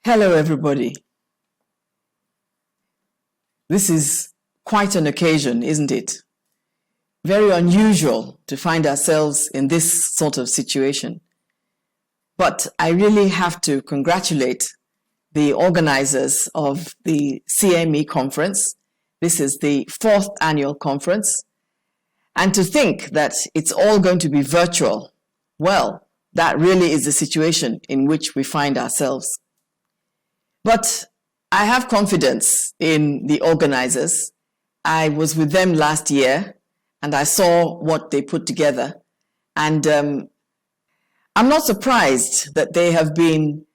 Hello, everybody. This is quite an occasion, isn't it? Very unusual to find ourselves in this sort of situation. But I really have to congratulate the organizers of the CME conference. This is the 4th annual conference. And to think that it's all going to be virtual, well, that really is the situation in which we find ourselves. But I have confidence in the organizers. I was with them last year and I saw what they put together. And I'm not surprised that they have been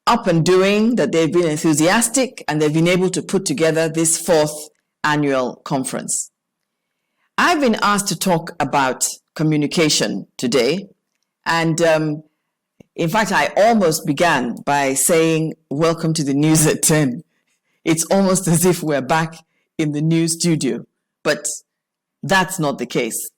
up and doing, that they've been enthusiastic, and they've been able to put together this 4th annual conference. I've been asked to talk about communication today. And in fact, I almost began by saying, welcome to the news at 10. It's almost as if we're back in the news studio, but that's not the case.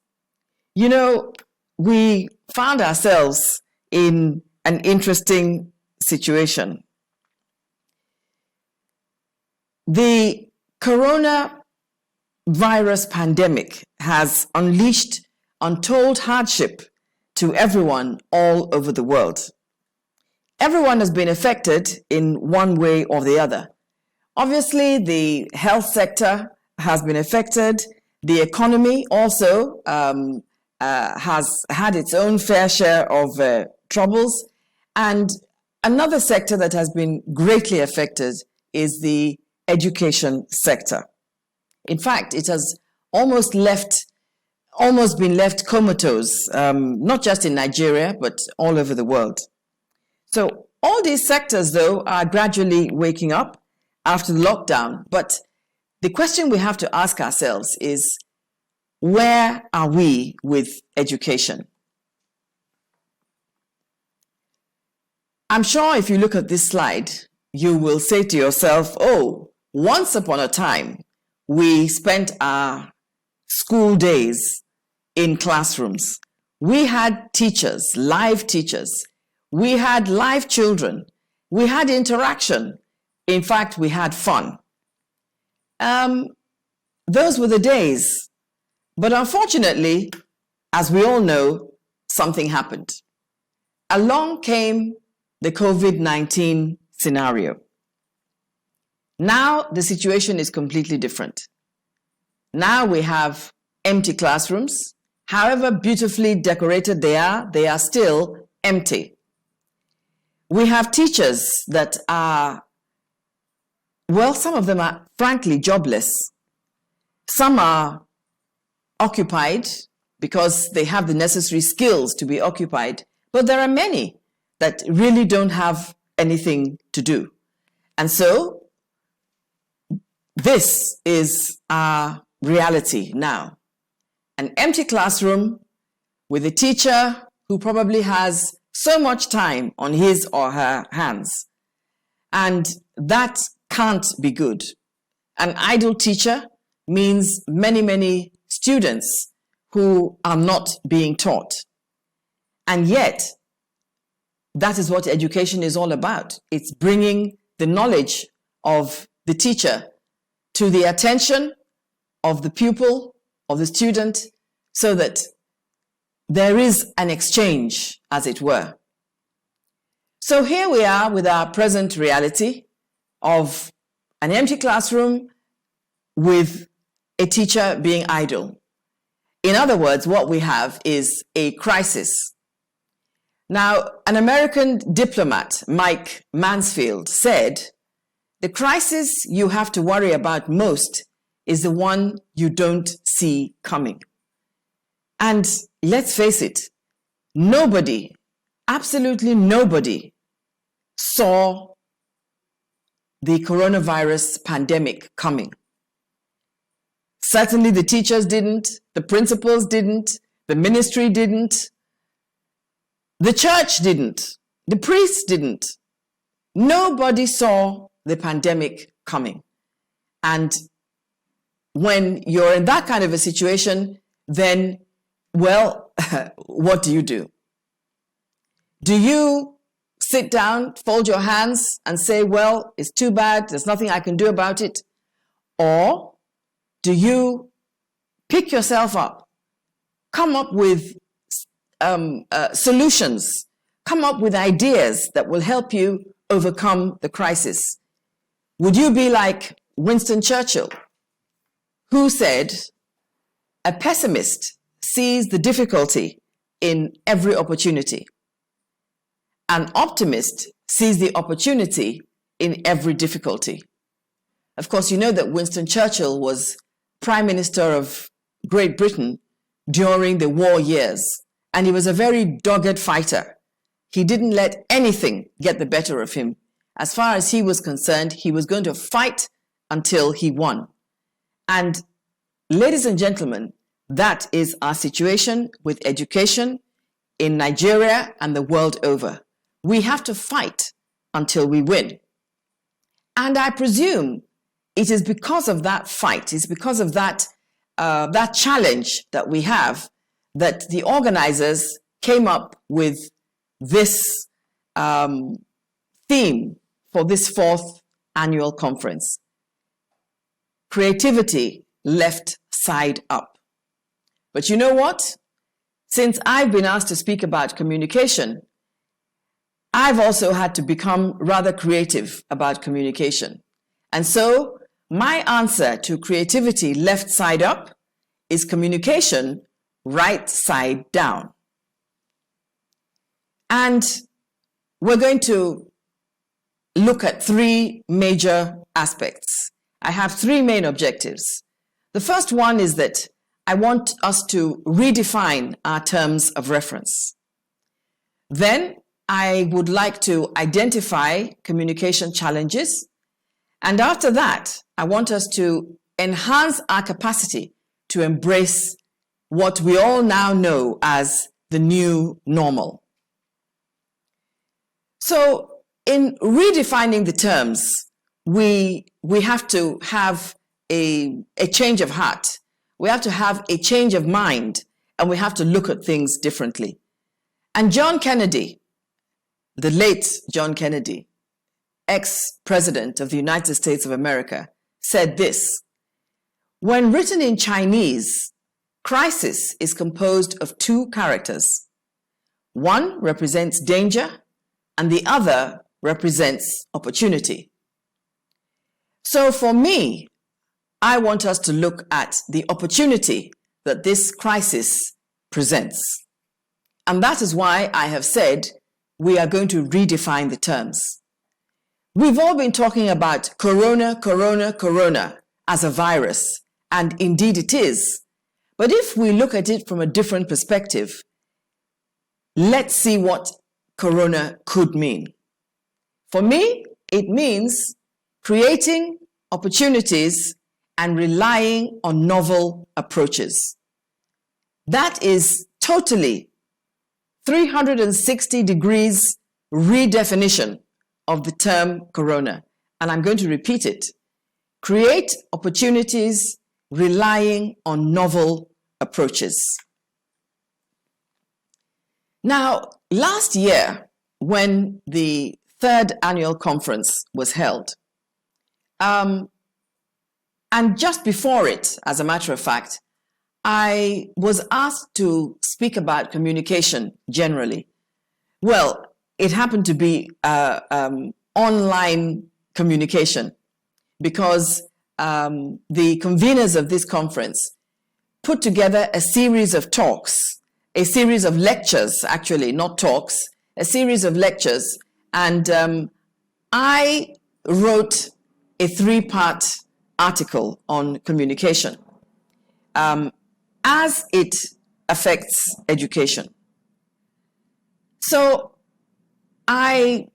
You know, we found ourselves in an interesting situation. The coronavirus pandemic has unleashed untold hardship to everyone all over the world. Everyone has been affected in one way or the other. Obviously, the health sector has been affected. The economy also has had its own fair share of troubles. And another sector that has been greatly affected is the education sector. In fact, it has almost been left comatose, not just in Nigeria, but all over the world. So all these sectors, though, are gradually waking up after the lockdown. But the question we have to ask ourselves is, where are we with education? I'm sure if you look at this slide, you will say to yourself, oh, once upon a time, we spent our school days in classrooms. We had teachers, live teachers. We had live children. We had interaction. In fact, we had fun. Those were the days. But unfortunately, as we all know, something happened. Along came the COVID-19 scenario. Now the situation is completely different. Now we have empty classrooms. However beautifully decorated they are still empty. We have teachers that are, well, some of them are frankly jobless. Some are occupied because they have the necessary skills to be occupied, but there are many that really don't have anything to do. And so this is our reality now. An empty classroom with a teacher who probably has so much time on his or her hands. And that can't be good. An idle teacher means many, many students who are not being taught. And yet, that is what education is all about. It's bringing the knowledge of the teacher to the attention of the pupil, of the student, so that there is an exchange, as it were. So here we are with our present reality of an empty classroom with a teacher being idle. In other words, what we have is a crisis. Now, an American diplomat, Mike Mansfield, said, "The crisis you have to worry about most is the one you don't see coming." And let's face it, nobody, absolutely nobody, saw the coronavirus pandemic coming. Certainly the teachers didn't, the principals didn't, the ministry didn't, the church didn't, the priests didn't. Nobody saw the pandemic coming. And when you're in that kind of a situation, then, well, what do? Do you sit down, fold your hands and say, well, it's too bad, there's nothing I can do about it? Or do you pick yourself up, come up with solutions, come up with ideas that will help you overcome the crisis? Would you be like Winston Churchill, who said, a pessimist sees the difficulty in every opportunity. An optimist sees the opportunity in every difficulty. Of course, you know that Winston Churchill was Prime Minister of Great Britain during the war years, and he was a very dogged fighter. He didn't let anything get the better of him. As far as he was concerned, he was going to fight until he won. And ladies and gentlemen, that is our situation with education in Nigeria and the world over. We have to fight until we win. And I presume it is because of that fight, it's because of that, that challenge that we have, that the organizers came up with this theme for this 4th annual conference. Creativity left side up. But you know what? Since I've been asked to speak about communication, I've also had to become rather creative about communication. And so my answer to creativity left side up is communication right side down. And we're going to look at 3 major aspects. I have 3 main objectives. The first one is that I want us to redefine our terms of reference. Then I would like to identify communication challenges. And after that, I want us to enhance our capacity to embrace what we all now know as the new normal. So in redefining the terms, we have to have a change of heart. We have to have a change of mind, and we have to look at things differently. And John Kennedy, the late John Kennedy, ex-president of the United States of America, said this: when written in Chinese, crisis is composed of 2 characters. One represents danger, and the other represents opportunity. So for me, I want us to look at the opportunity that this crisis presents. And that is why I have said we are going to redefine the terms. We've all been talking about corona, corona, corona as a virus, and indeed it is. But if we look at it from a different perspective, let's see what corona could mean. For me, it means creating opportunities and relying on novel approaches. That is totally 360 degrees redefinition of the term corona. And I'm going to repeat it. Create opportunities relying on novel approaches. Now, last year, when the 3rd annual conference was held, and just before it, as a matter of fact, I was asked to speak about communication generally. Well, it happened to be online communication because the conveners of this conference put together a series of talks, a series of lectures, actually, not talks, a series of lectures. And I wrote a 3-part article on communication as it affects education. So I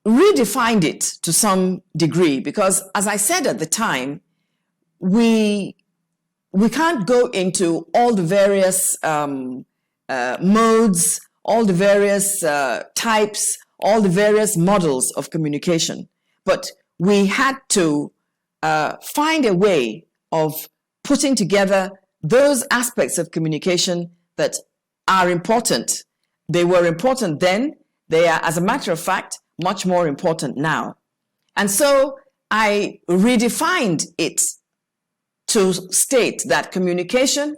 redefined it to some degree because, as I said at the time, we can't go into all the various modes, all the various types, all the various models of communication, but we had to find a way of putting together those aspects of communication that are important. They were important then, They are, as a matter of fact, much more important now. And so I redefined it to state that communication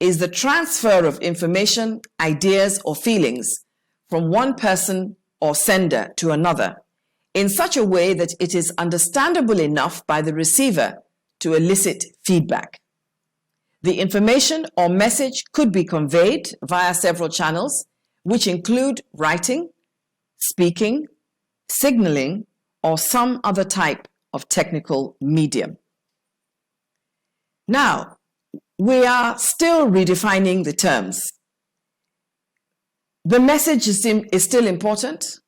is the transfer of information, ideas, or feelings from one person or sender to another in such a way that it is understandable enough by the receiver to elicit feedback. The information or message could be conveyed via several channels, which include writing, speaking, signaling, or some other type of technical medium. Now, we are still redefining the terms. The message is still important.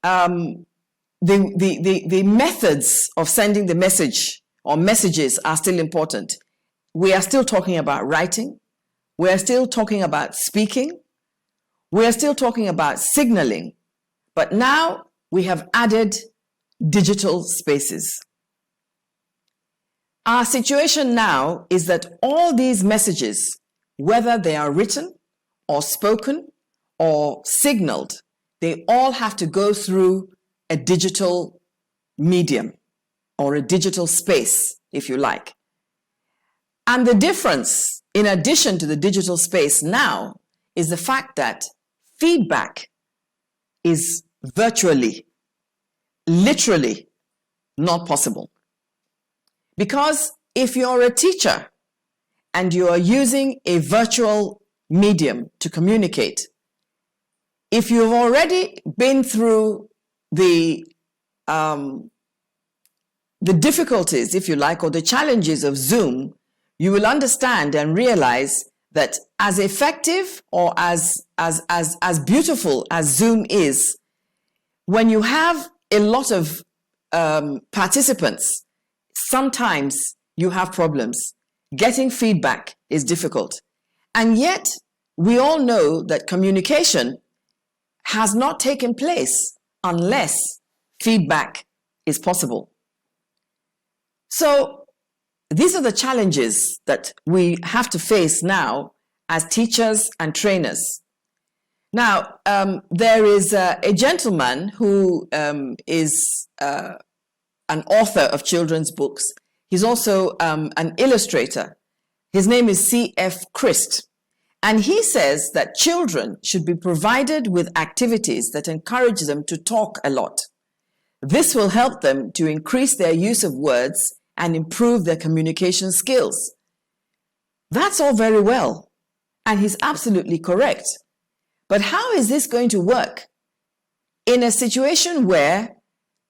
The methods of sending the message or messages are still important. We are still talking about writing. We are still talking about speaking. We are still talking about signaling. But now we have added digital spaces. Our situation now is that all these messages, whether they are written or spoken or signaled, they all have to go through a digital medium or a digital space, if you like. And the difference, in addition to the digital space now, is the fact that feedback is virtually, literally not possible. Because if you're a teacher and you are using a virtual medium to communicate, if you've already been through the difficulties, if you like, or the challenges of Zoom, you will understand and realize that as effective or as beautiful as Zoom is, when you have a lot of participants, sometimes you have problems. Getting feedback is difficult. And yet, we all know that communication has not taken place unless feedback is possible. So, these are the challenges that we have to face now as teachers and trainers. Now, there is a gentleman who is an author of children's books. He's also an illustrator. His name is C.F. Christ. And he says that children should be provided with activities that encourage them to talk a lot. This will help them to increase their use of words and improve their communication skills. That's all very well, and he's absolutely correct. But how is this going to work in a situation where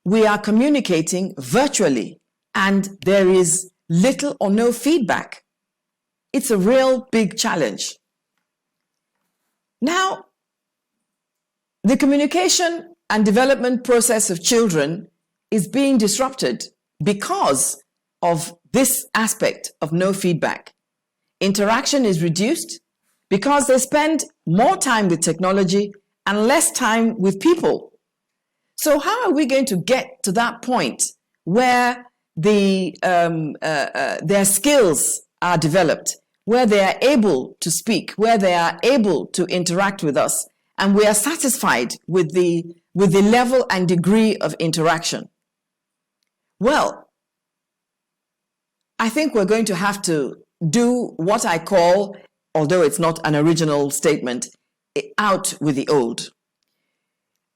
we are communicating virtually and there is little or no feedback? It's a real big challenge. Now, the communication and development process of children is being disrupted because of this aspect of no feedback. Interaction is reduced because they spend more time with technology and less time with people. So how are we going to get to that point where their skills are developed, where they are able to speak, where they are able to interact with us, and we are satisfied with the level and degree of interaction? Well, I think we're going to have to do what I call, although it's not an original statement, out with the old.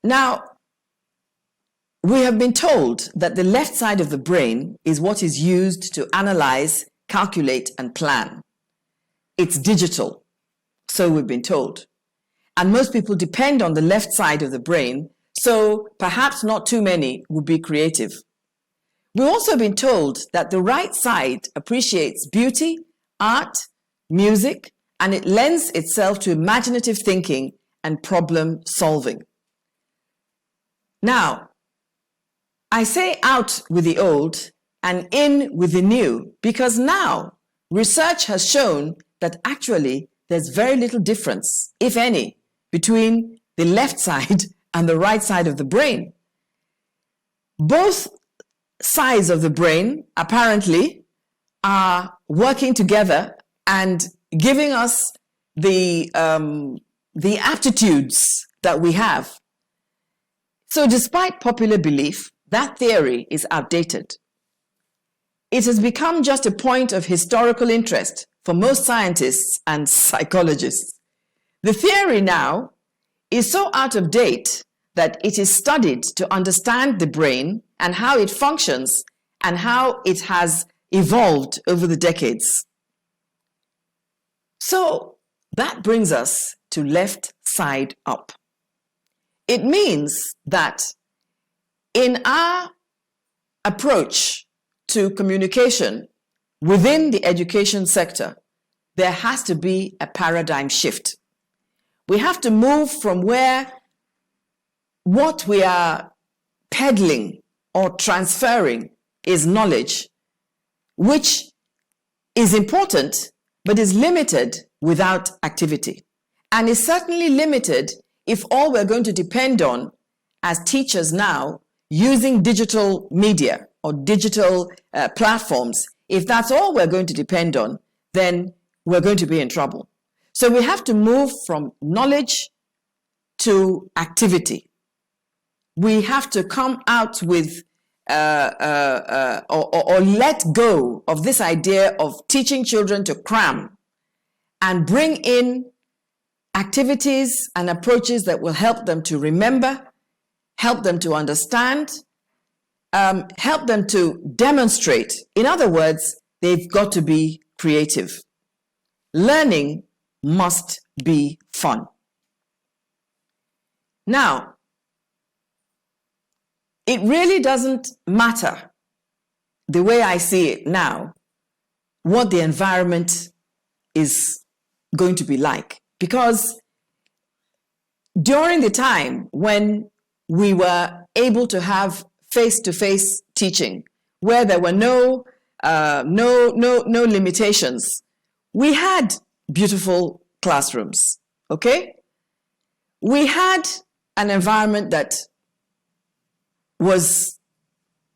Now, we have been told that the left side of the brain is what is used to analyze, calculate, and plan. It's digital, so we've been told. And most people depend on the left side of the brain, so perhaps not too many would be creative. We've also been told that the right side appreciates beauty, art, music, and it lends itself to imaginative thinking and problem solving. Now, I say out with the old and in with the new because now research has shown that actually there's very little difference, if any, between the left side and the right side of the brain. Both sides of the brain apparently are working together and giving us the aptitudes that we have So despite popular belief, that theory is outdated. It has become just a point of historical interest for most scientists and psychologists. The theory now is so out of date that it is studied to understand the brain and how it functions and how it has evolved over the decades. So that brings us to left side up. It means that in our approach to communication within the education sector, there has to be a paradigm shift. We have to move from where what we are peddling or transferring is knowledge, which is important, but is limited without activity. And is certainly limited if all we're going to depend on as teachers now using digital media or digital platforms, if that's all we're going to depend on, then we're going to be in trouble. So we have to move from knowledge to activity. We have to come out with or let go of this idea of teaching children to cram and bring in activities and approaches that will help them to remember, help them to understand, help them to demonstrate. In other words, they've got to be creative. Learning must be fun. Now, it really doesn't matter, the way I see it now, what the environment is going to be like. Because during the time when we were able to have face-to-face teaching, where there were no limitations, we had beautiful classrooms, okay? We had an environment that was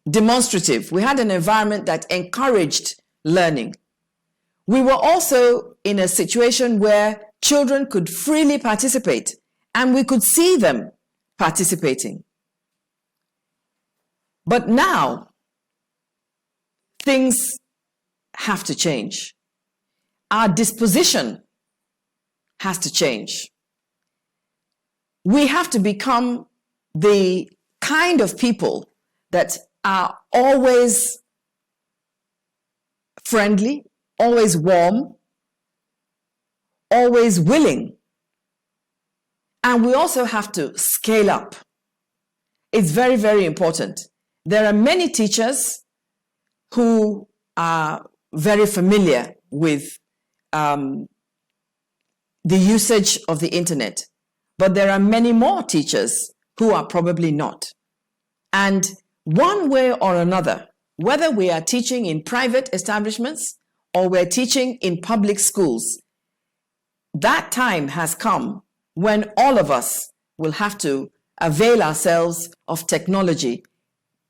demonstrative. We had an environment that encouraged learning. We were also in a situation where children could freely participate, and we could see them participating. But now, things have to change. Our disposition has to change. We have to become the kind of people that are always friendly, always warm, always willing. And we also have to scale up. It's very, very important. There are many teachers who are very familiar with the usage of the internet, but there are many more teachers who are probably not. And one way or another, whether we are teaching in private establishments or we're teaching in public schools, that time has come when all of us will have to avail ourselves of technology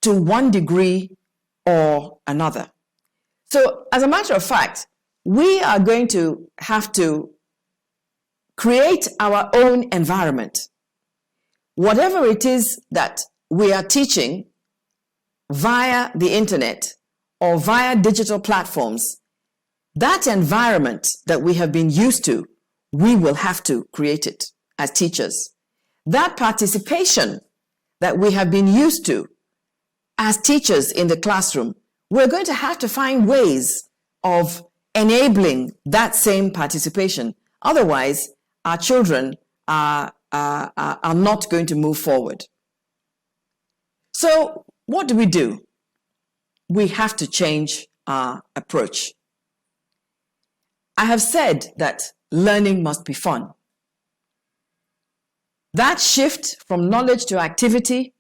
to one degree or another. So, as a matter of fact, we are going to have to create our own environment. Whatever it is that we are teaching via the internet or via digital platforms, that environment that we have been used to, we will have to create it as teachers. That participation that we have been used to as teachers in the classroom, we're going to have to find ways of enabling that same participation. Otherwise, our children are not going to move forward. So what do? We have to change our approach. I have said that learning must be fun. That shift from knowledge to activity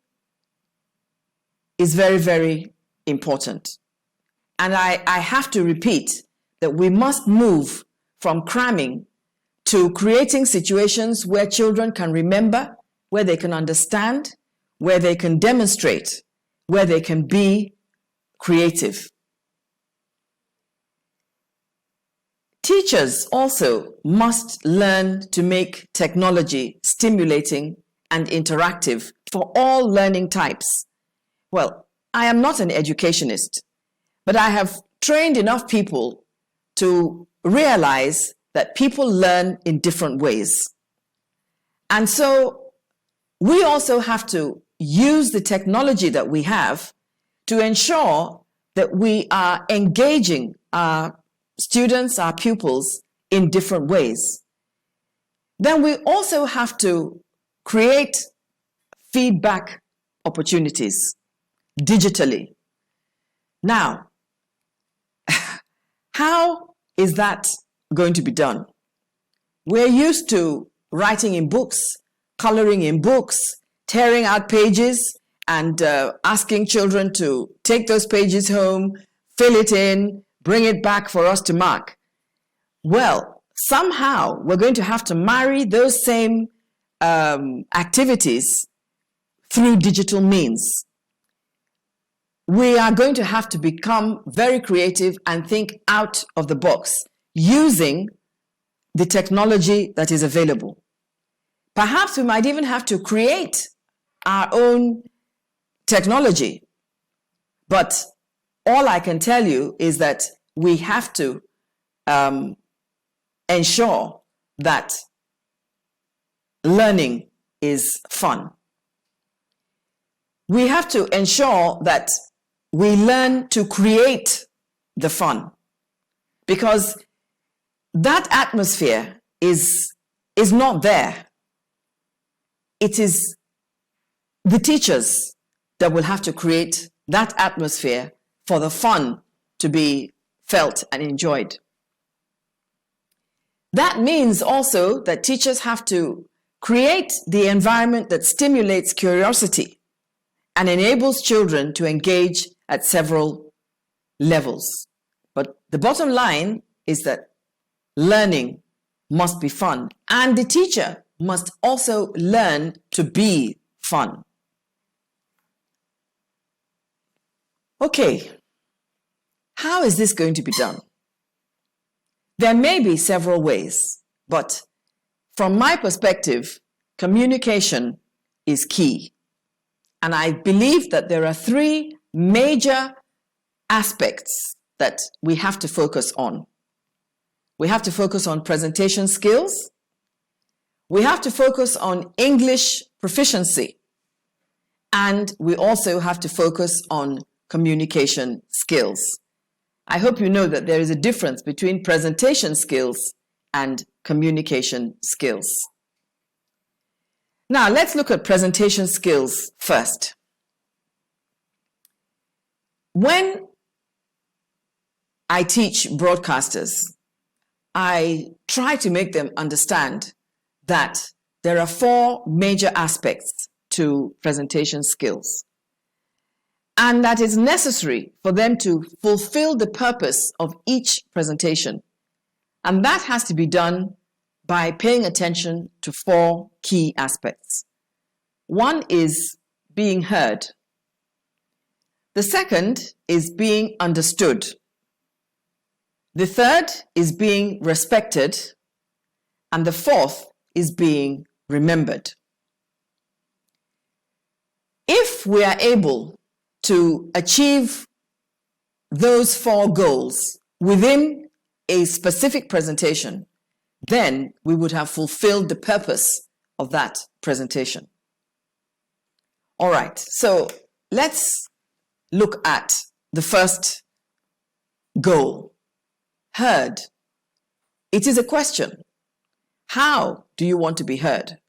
is very, very important. And I have to repeat that we must move from cramming to creating situations where children can remember, where they can understand, where they can demonstrate, where they can be creative. Teachers also must learn to make technology stimulating and interactive for all learning types. Well, I am not an educationist, but I have trained enough people to realize that people learn in different ways. And so we also have to use the technology that we have to ensure that we are engaging our students, our pupils, in different ways. Then we also have to create feedback opportunities digitally. Now, how is that going to be done? We're used to writing in books, coloring in books, tearing out pages, and asking children to take those pages home, fill it in, bring it back for us to mark. Well, somehow we're going to have to marry those same activities through digital means. We are going to have to become very creative and think out of the box using the technology that is available. Perhaps we might even have to create our own technology. But all I can tell you is that we have to ensure that learning is fun. We have to ensure that we learn to create the fun, because that atmosphere is not there. It is the teachers that will have to create that atmosphere for the fun to be felt and enjoyed. That means also that teachers have to create the environment that stimulates curiosity and enables children to engage at several levels. But the bottom line is that learning must be fun, and the teacher must also learn to be fun. Okay, how is this going to be done? There may be several ways, but from my perspective, communication is key. And I believe that there are three major aspects that we have to focus on. We have to focus on presentation skills. We have to focus on English proficiency. And we also have to focus on communication skills. I hope you know that there is a difference between presentation skills and communication skills. Now, let's look at presentation skills first. When I teach broadcasters, I try to make them understand that there are four major aspects to presentation skills, and that it's necessary for them to fulfill the purpose of each presentation. And that has to be done by paying attention to four key aspects. One is being heard. The second is being understood. The third is being respected. And the fourth is being remembered. If we are able to achieve those four goals within a specific presentation, then we would have fulfilled the purpose of that presentation. All right, so let's look at the first goal. Heard. It is a question. How do you want to be heard?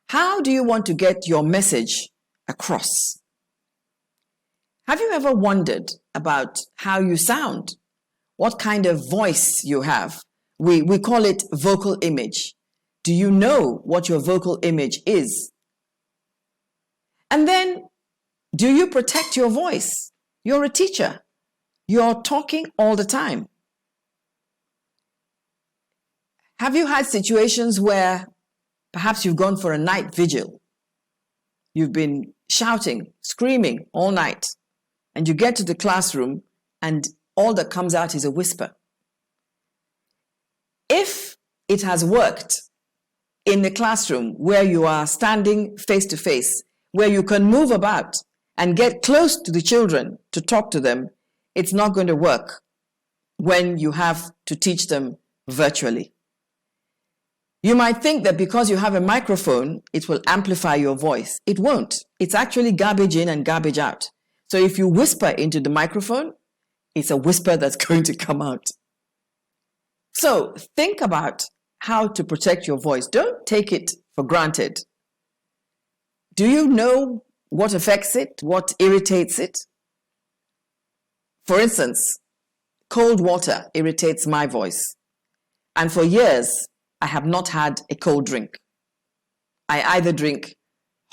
How do you want to get your message across? Have you ever wondered about how you sound? What kind of voice you have? We call it vocal image. Do you know what your vocal image is? And then, do you protect your voice? You're a teacher. You're talking all the time. Have you had situations where perhaps you've gone for a night vigil? You've been shouting, screaming all night, and you get to the classroom and all that comes out is a whisper. If it has worked in the classroom where you are standing face to face where you can move about and get close to the children to talk to them, it's not going to work when you have to teach them virtually. You might think that because you have a microphone, it will amplify your voice. It won't. It's actually garbage in and garbage out. So if you whisper into the microphone, it's a whisper that's going to come out. So think about how to protect your voice. Don't take it for granted. Do you know what affects it? What irritates it? For instance, cold water irritates my voice. And for years, I have not had a cold drink. I either drink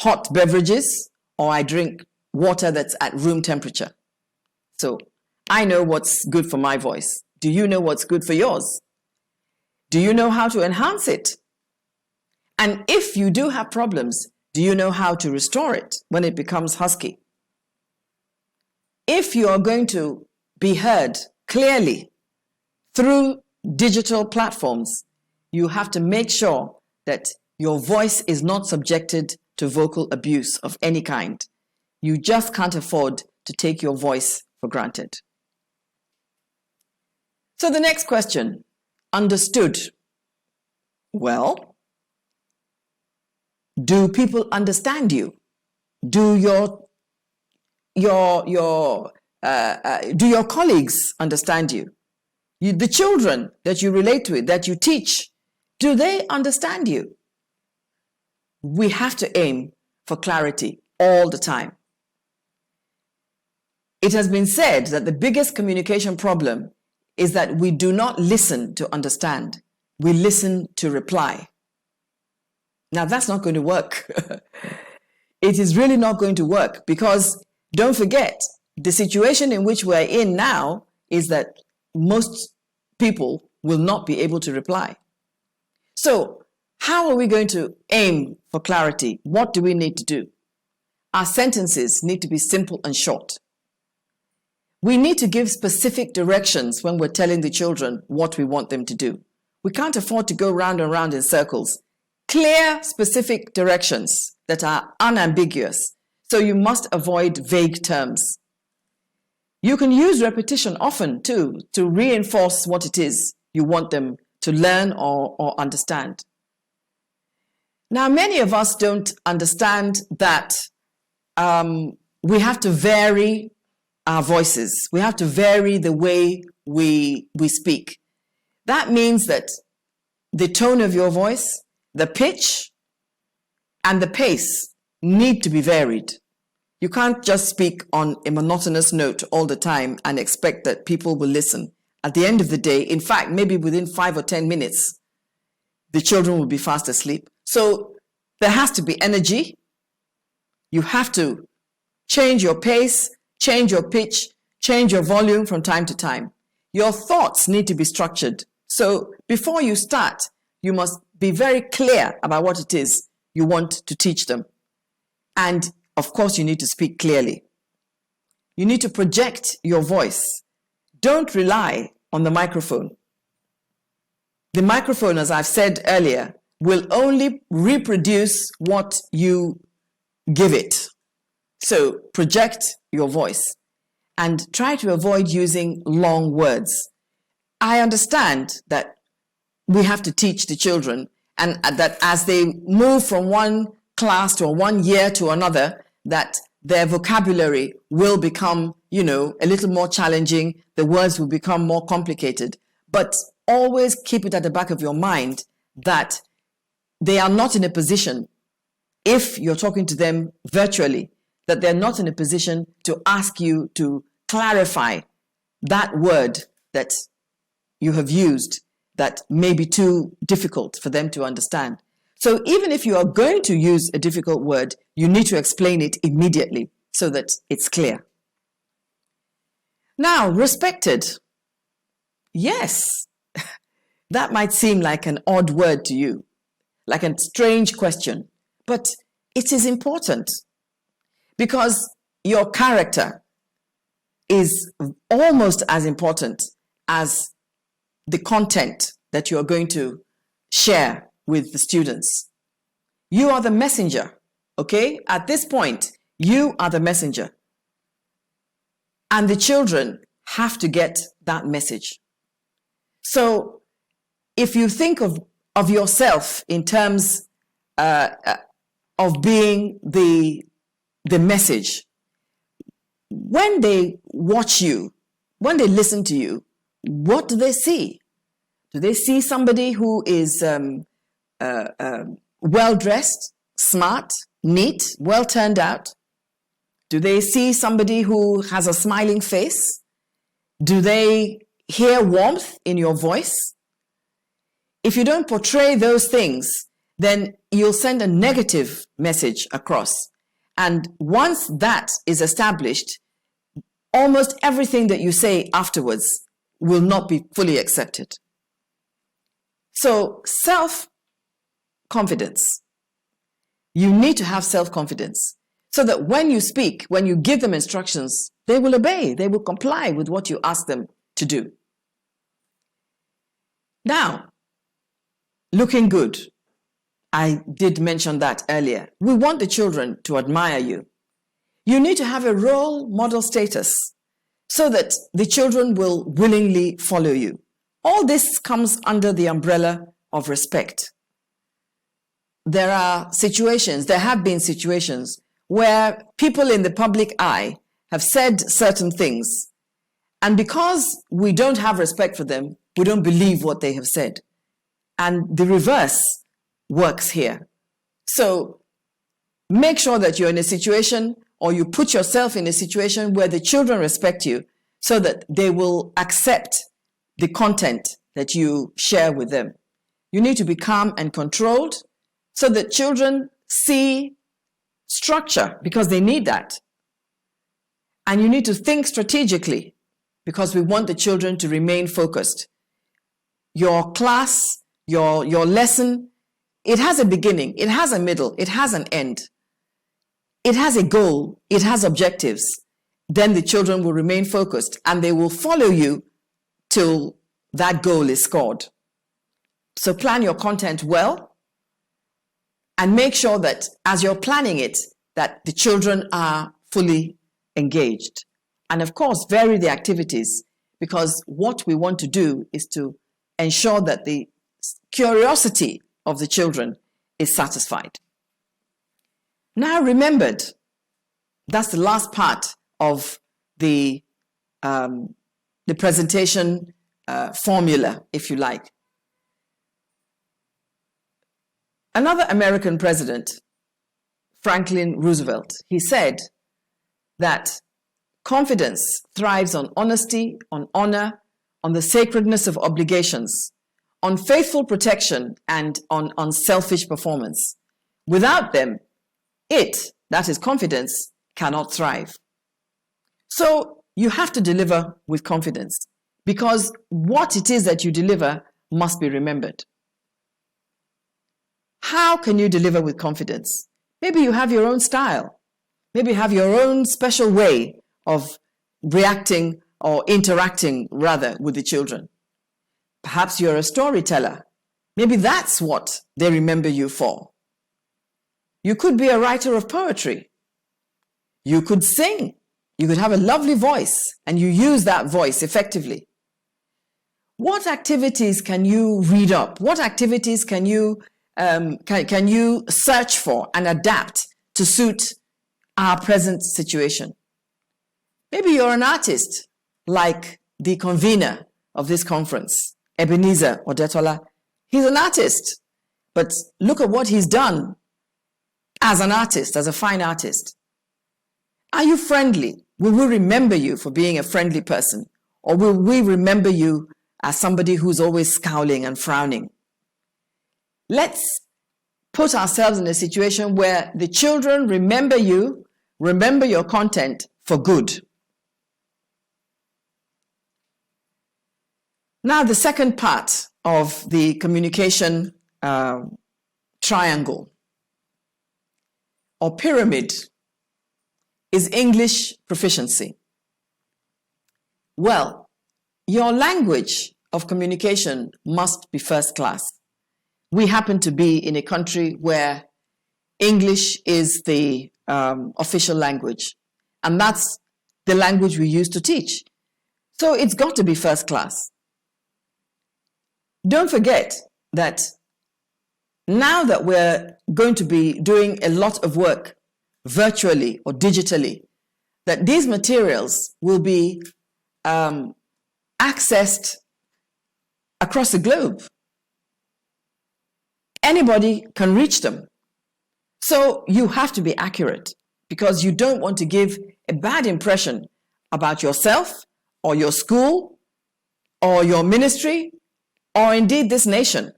hot beverages or I drink water that's at room temperature. So I know what's good for my voice. Do you know what's good for yours? Do you know how to enhance it? And if you do have problems, do you know how to restore it when it becomes husky? If you are going to be heard clearly through digital platforms, you have to make sure that your voice is not subjected to vocal abuse of any kind. You just can't afford to take your voice for granted. So the next question, understood. Well, do people understand you? Do your colleagues understand you? The children that you relate with, that you teach, do they understand you? We have to aim for clarity all the time. It has been said that the biggest communication problem is that we do not listen to understand. We listen to reply. Now that's not going to work. It is really not going to work because don't forget, the situation in which we're in now is that most people will not be able to reply. So how are we going to aim for clarity? What do we need to do? Our sentences need to be simple and short. We need to give specific directions when we're telling the children what we want them to do. We can't afford to go round and round in circles. Clear, specific directions that are unambiguous. So you must avoid vague terms. You can use repetition often too to reinforce what it is you want them to learn or understand. Now, many of us don't understand that we have to vary our voices. We have to vary the way we speak. That means that the tone of your voice, the pitch, and the pace need to be varied. You can't just speak on a monotonous note all the time and expect that people will listen. At the end of the day, in fact, maybe within 5 or 10 minutes, the children will be fast asleep. So there has to be energy. You have to change your pace, change your pitch, change your volume from time to time. Your thoughts need to be structured. So before you start, you must be very clear about what it is you want to teach them. And of course, you need to speak clearly. You need to project your voice. Don't rely on the microphone. The microphone, as I've said earlier, will only reproduce what you give it. So project your voice and try to avoid using long words. I understand that we have to teach the children and that as they move from one class to one year to another, that their vocabulary will become, a little more challenging. The words will become more complicated. But always keep it at the back of your mind that they are not in a position, if you're talking to them virtually, that they're not in a position to ask you to clarify that word that you have used that may be too difficult for them to understand. So even if you are going to use a difficult word, you need to explain it immediately so that it's clear. Now, respected. Yes, that might seem like an odd word to you, like a strange question, but it is important because your character is almost as important as the content that you're going to share with the students. You are the messenger Okay? At this point, you are the messenger. And the children have to get that message. So if you think of yourself in terms of being the message, when they watch you, when they listen to you, what do they see? Do they see somebody who is well-dressed, smart, neat, well turned out? Do they see somebody who has a smiling face? Do they hear warmth in your voice? If you don't portray those things, then you'll send a negative message across. And once that is established, almost everything that you say afterwards will not be fully accepted. So self-confidence. You need to have self-confidence so that when you speak, when you give them instructions, they will obey, they will comply with what you ask them to do. Now, looking good. I did mention that earlier. We want the children to admire you. You need to have a role model status so that the children will willingly follow you. All this comes under the umbrella of respect. There have been situations where people in the public eye have said certain things, and because we don't have respect for them, we don't believe what they have said. And the reverse works here. So make sure that you're in a situation, or you put yourself in a situation where the children respect you so that they will accept the content that you share with them. You need to be calm and controlled so that children see structure, because they need that. And you need to think strategically, because we want the children to remain focused. Your class, your lesson, it has a beginning, it has a middle, it has an end. It has a goal, it has objectives. Then the children will remain focused and they will follow you till that goal is scored. So plan your content well and make sure that as you're planning it, that the children are fully engaged. And of course, vary the activities, because what we want to do is to ensure that the curiosity of the children is satisfied. Now remembered, that's the last part of the presentation formula, if you like. Another American president, Franklin Roosevelt, he said that confidence thrives on honesty, on honor, on the sacredness of obligations, on faithful protection, and on unselfish performance. Without them, that is confidence, cannot thrive. So you have to deliver with confidence, because what it is that you deliver must be remembered. How can you deliver with confidence? Maybe you have your own style. Maybe you have your own special way of reacting or interacting, rather, with the children. Perhaps you're a storyteller. Maybe that's what they remember you for. You could be a writer of poetry. You could sing. You could have a lovely voice, and you use that voice effectively. What activities can you read up? What activities can you search for and adapt to suit our present situation? Maybe you're an artist, like the convener of this conference, Ebenezer ODETOLA. He's an artist, but look at what he's done as an artist, as a fine artist. Are you friendly? Will we remember you for being a friendly person? Or will we remember you as somebody who's always scowling and frowning? Let's put ourselves in a situation where the children remember you, remember your content for good. Now, the second part of the communication triangle or pyramid is English proficiency. Well, your language of communication must be first class. We happen to be in a country where English is the official language, and that's the language we use to teach. So it's got to be first class. Don't forget that now that we're going to be doing a lot of work virtually or digitally, that these materials will be accessed across the globe. Anybody can reach them. So you have to be accurate, because you don't want to give a bad impression about yourself or your school or your ministry or indeed this nation.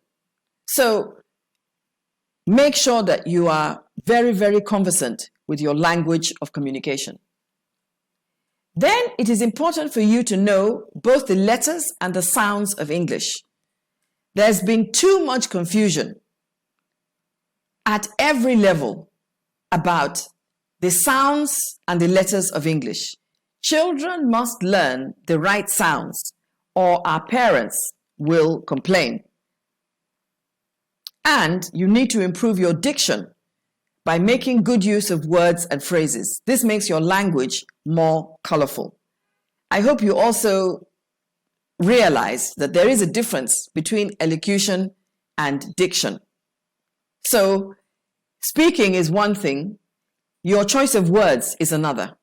So make sure that you are very, very conversant with your language of communication. Then it is important for you to know both the letters and the sounds of English. There's been too much confusion at every level about the sounds and the letters of English. Children must learn the right sounds, or our parents will complain. And you need to improve your diction by making good use of words and phrases. This makes your language more colorful. I hope you also realize that there is a difference between elocution and diction. So speaking is one thing, your choice of words is another.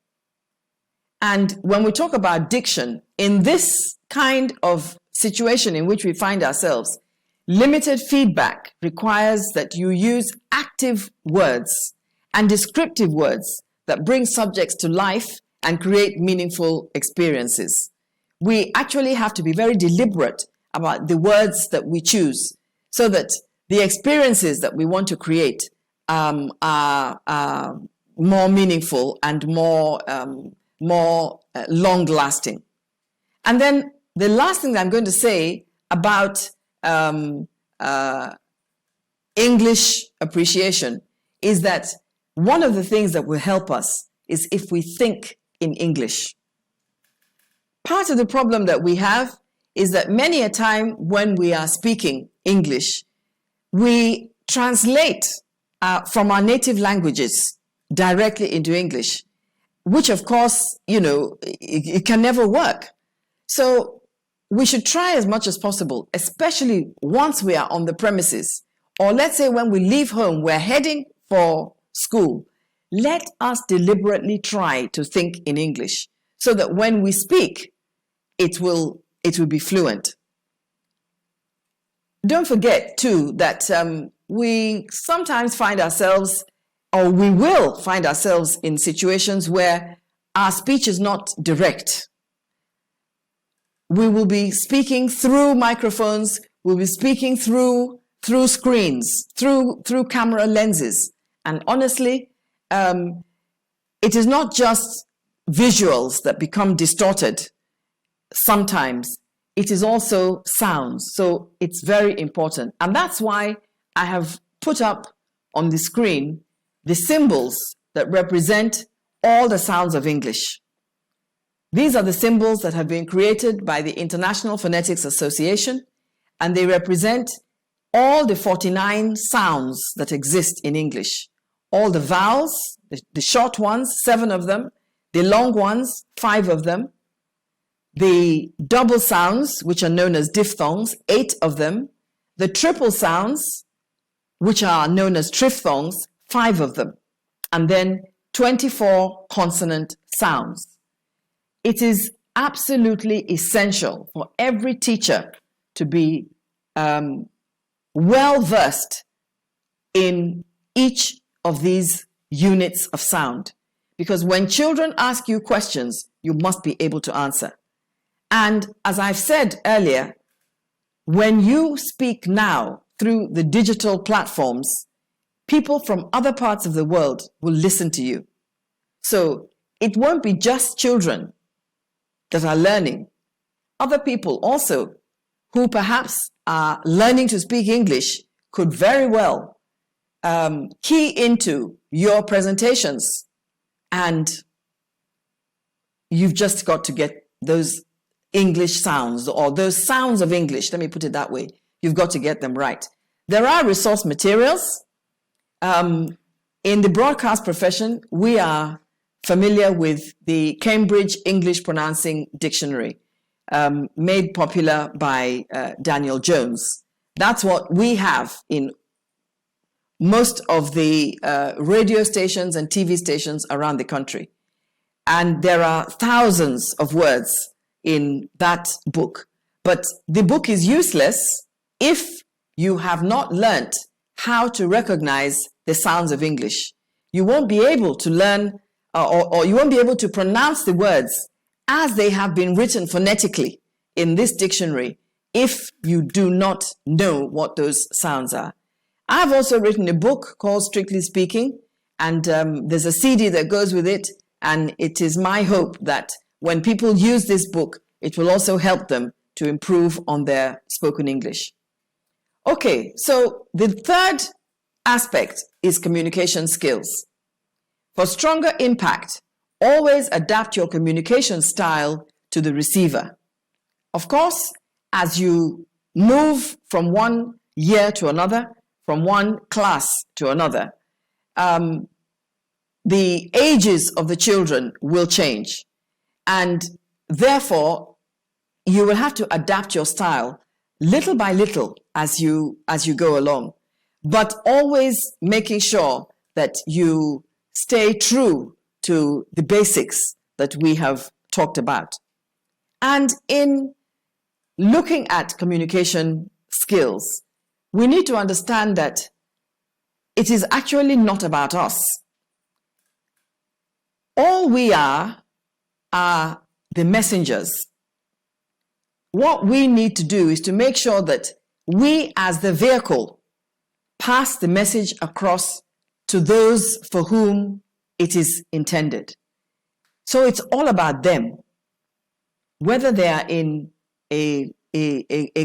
And when we talk about diction, in this kind of situation in which we find ourselves, limited feedback requires that you use active words and descriptive words that bring subjects to life and create meaningful experiences. We actually have to be very deliberate about the words that we choose so that the experiences that we want to create are more meaningful and more long-lasting. And then the last thing that I'm going to say about English appreciation is that one of the things that will help us is if we think in English. Part of the problem that we have is that many a time when we are speaking English, we translate from our native languages directly into English, which of course, it can never work. So we should try as much as possible, especially once we are on the premises, or let's say when we leave home, we're heading for school. Let us deliberately try to think in English so that when we speak, it will be fluent. Don't forget too that we sometimes find ourselves, or we will find ourselves in situations where our speech is not direct. We will be speaking through microphones, we'll be speaking through screens, through camera lenses. And honestly, it is not just visuals that become distorted. Sometimes it is also sounds. So it's very important. And that's why I have put up on the screen the symbols that represent all the sounds of English. These are the symbols that have been created by the International Phonetics Association, and they represent all the 49 sounds that exist in English. All the vowels, the short ones, 7 of them, the long ones, 5 of them, the double sounds, which are known as diphthongs, 8 of them, the triple sounds, which are known as triphthongs, 5 of them, and then 24 consonant sounds. It is absolutely essential for every teacher to be well-versed in each of these units of sound, because when children ask you questions, you must be able to answer. And as I've said earlier, when you speak now through the digital platforms, people from other parts of the world will listen to you. So it won't be just children that are learning. Other people also who perhaps are learning to speak English could very well key into your presentations, and you've just got to get those English sounds, or those sounds of English, let me put it that way. You've got to get them right. There are resource materials. In the broadcast profession, we are familiar with the Cambridge English Pronouncing Dictionary, made popular by Daniel Jones. That's what we have in most of the radio stations and TV stations around the country. And there are thousands of words in that book. But the book is useless if you have not learnt how to recognize the sounds of English. You won't be able to learn or you won't be able to pronounce the words as they have been written phonetically in this dictionary if you do not know what those sounds are. I've also written a book called Strictly Speaking, and there's a CD that goes with it, and it is my hope that when people use this book, it will also help them to improve on their spoken English. Okay, so the third aspect is communication skills. For stronger impact, always adapt your communication style to the receiver. Of course, as you move from one year to another, from one class to another, the ages of the children will change. And therefore, you will have to adapt your style little by little as you go along, but always making sure that you stay true to the basics that we have talked about. And in looking at communication skills, we need to understand that it is actually not about us. All we are the messengers. What we need to do is to make sure that we, as the vehicle, pass the message across to those for whom it is intended. So it's all about them. Whether they are in a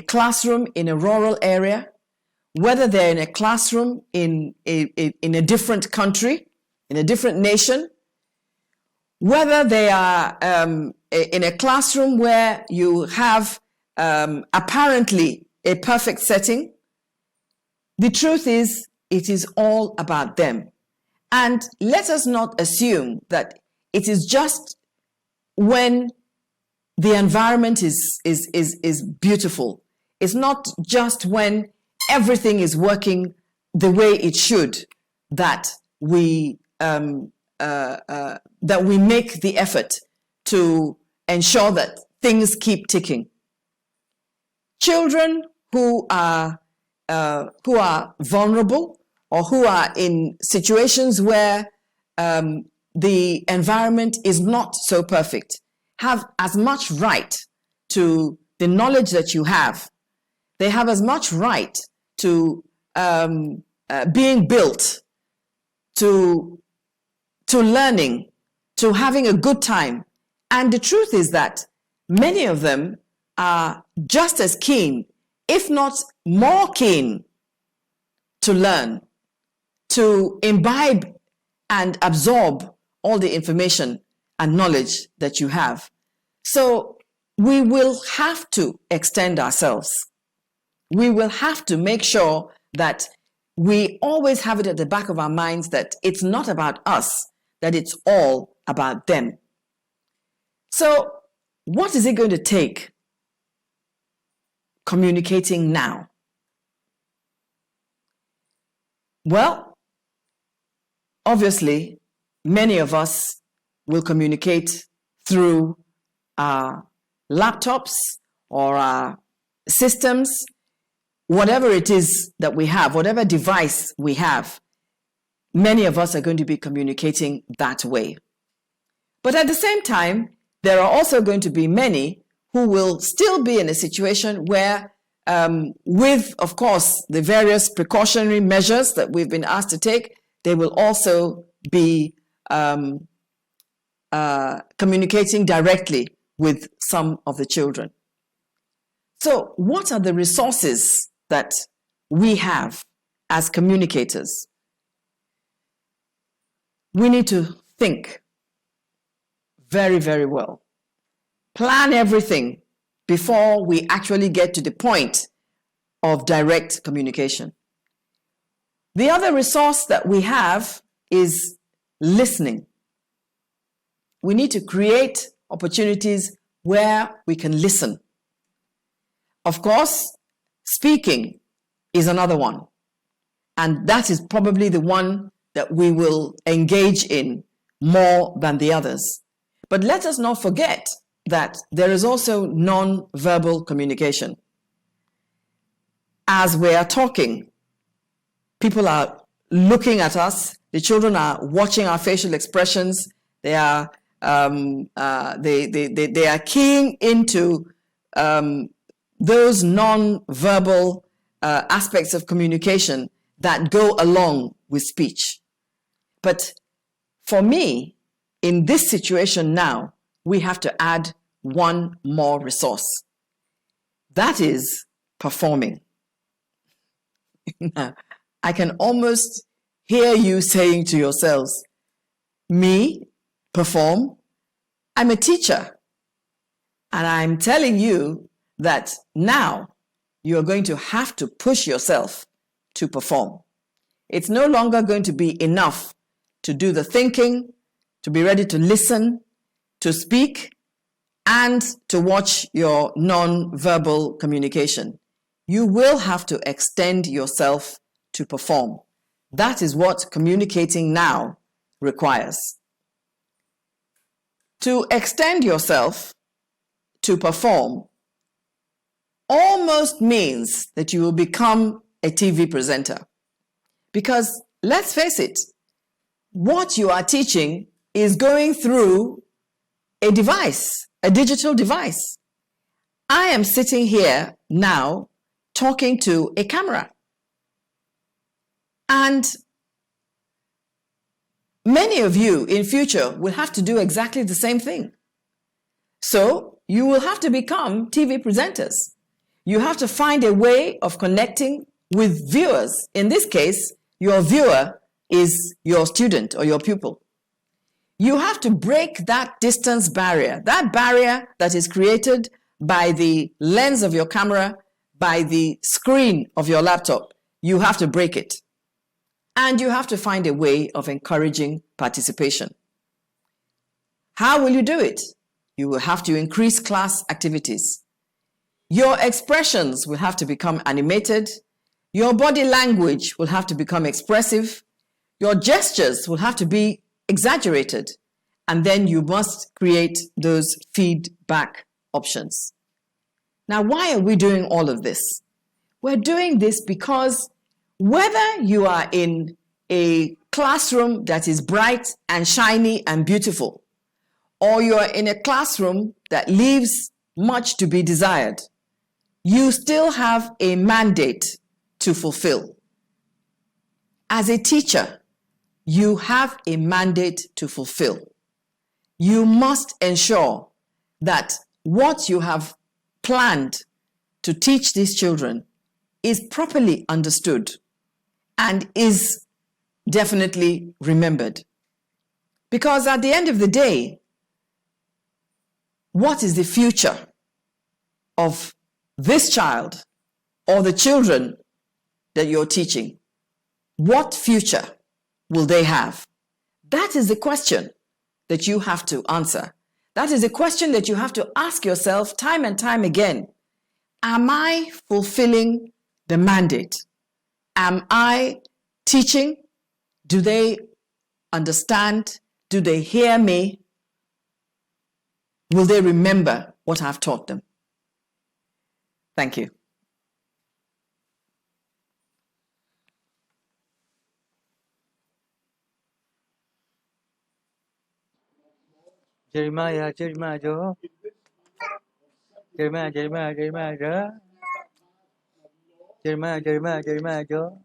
classroom in a rural area, whether they're in a classroom in a different country, in a different nation, whether they are in a classroom where you have apparently a perfect setting, the truth is it is all about them. And let us not assume that it is just when the environment is beautiful. It's not just when everything is working the way it should that we make the effort to ensure that things keep ticking. Children who are vulnerable or who are in situations where the environment is not so perfect have as much right to the knowledge that you have. They have as much right to being built, to learning, to having a good time. And the truth is that many of them are just as keen, if not more keen, to learn, to imbibe and absorb all the information and knowledge that you have. So we will have to extend ourselves. We will have to make sure that we always have it at the back of our minds that it's not about us, that it's all about them. So what is it going to take communicating now? Well, obviously, many of us will communicate through our laptops or our systems, whatever it is that we have, whatever device we have, many of us are going to be communicating that way. But at the same time, there are also going to be many who will still be in a situation where, with, of course, the various precautionary measures that we've been asked to take, they will also be communicating directly with some of the children. So what are the resources that we have as communicators? We need to think very, very well. Plan everything before we actually get to the point of direct communication. The other resource that we have is listening. We need to create opportunities where we can listen. Of course, speaking is another one. And that is probably the one that we will engage in more than the others. But let us not forget that there is also non-verbal communication. As we are talking, people are looking at us. The children are watching our facial expressions. They are they are keying into those non-verbal aspects of communication that go along with speech. But for me, in this situation now, we have to add one more resource. That is performing. I can almost hear you saying to yourselves, me, perform? I'm a teacher. And I'm telling you that now you're going to have to push yourself to perform. It's no longer going to be enough to do the thinking, to be ready to listen, to speak, and to watch your non-verbal communication. You will have to extend yourself to perform. That is what communicating now requires. To extend yourself to perform almost means that you will become a TV presenter. Because let's face it, what you are teaching is going through a device, a digital device. I am sitting here now talking to a camera. And many of you in future will have to do exactly the same thing. So you will have to become TV presenters. You have to find a way of connecting with viewers. In this case, your viewer is your student or your pupil. You have to break that distance barrier that is created by the lens of your camera, by the screen of your laptop. You have to break it. And you have to find a way of encouraging participation. How will you do it? You will have to increase class activities. Your expressions will have to become animated. Your body language will have to become expressive. Your gestures will have to be exaggerated. And then you must create those feedback options. Now, why are we doing all of this? We're doing this because whether you are in a classroom that is bright and shiny and beautiful, or you are in a classroom that leaves much to be desired, you still have a mandate to fulfill. As a teacher, you have a mandate to fulfill. You must ensure that what you have planned to teach these children is properly understood and is definitely remembered. Because at the end of the day, what is the future of this child or the children that you're teaching? What future will they have? That is the question that you have to answer. That is a question that you have to ask yourself time and time again. Am I fulfilling the mandate? Am I teaching? Do they understand? Do they hear me? Will they remember what I've taught them? Thank you. Jeremiah jo. Jeremiah jo. Jeremiah jo.